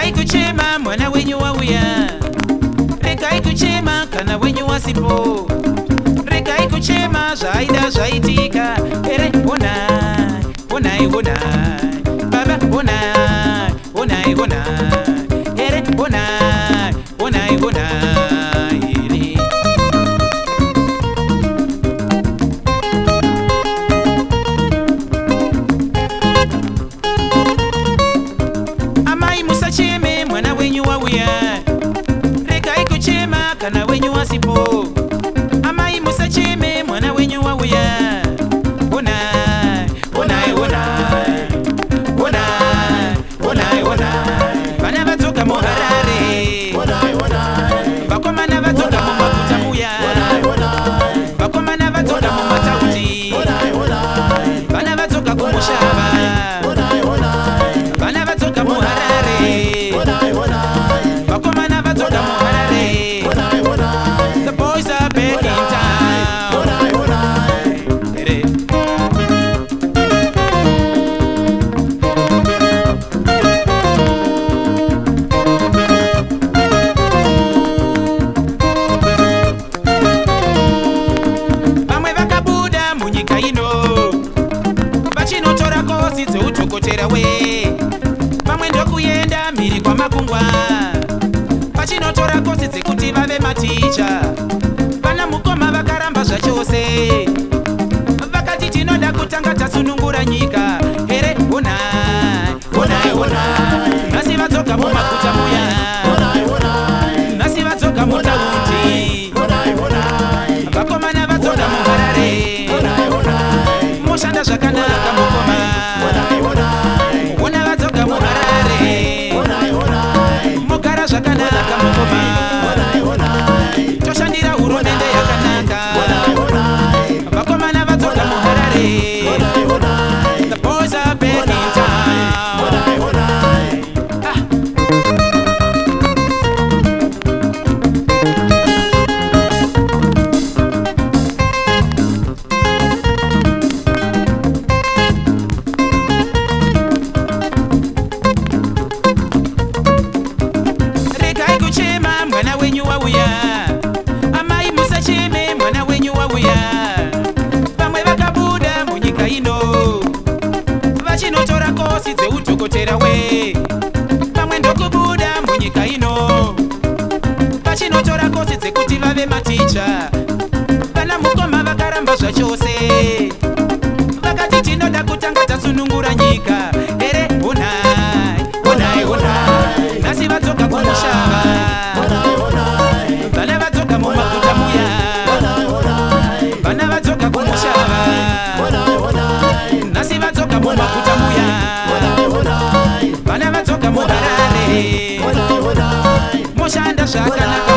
Rekai kuchema mwana wenyu wauya, rekai kuchema kana wenyu wasipo, rekai kuchema zvaida zvaitika. Ere onai, onai, onai, baba onai, onai, onai, ere onai, onai, onai, ere. Amai musacheme mwana wenyu wauya, rekai kuchema kana wenyu wasipo. Amai musacheme mwana wenyu wauya, onai, onai, onai, onai, onai, onai. Vana vatsoka muharare, vakomana vatsoka mumaguta muya, vakomana vatsoka mumataundi, vana vatsoka kumushava, vana vatsoka muharare, vakomana vatsoka muharare. The boys are back in town. Ere. Vamwe vakabuda munyika ino vachinotora kosi dzeutokotera we, vamwe ndokuyenda mhiri kwamakungwa vachinotora kosi dzekuti vave maticha. Vana mukoma vakaramba zvachose, vakati tinoda kutanga tasunungura nyika. Here onai, onai, onai, nhasi vadzoka mumaguta muya, nhasi vadzoka mutaundi, vakomana vadzoka muharare, moshanda zvakanaka mukoma, ona vadzoka muharare, mogara zvakanaka mukoma, toshandira hurumende yakanaka, vakomana vadzoka muharare. The boys are back in town. Rekai kuchema mwana wenyu wauya, amai musacheme mwana wenyu wauya. Vamwe vakabuda munyika ino vachinotora kosi dzeutokotera we, vamwe ndokubuda munyika ino vachinotora kosi dzekuti vave maticha. Vana mukoma vakaramba zvachose, vakati tinoda kutanga tasunungura nyika. Ere onai, onai, onai, nhasi vadzoka kumushava, vana vadzoka mumaguta muya, vana vadzoka kumushava, nhasi vadzoka mumaguta muya, vana vadzoka muharare, moshanda zvakanaka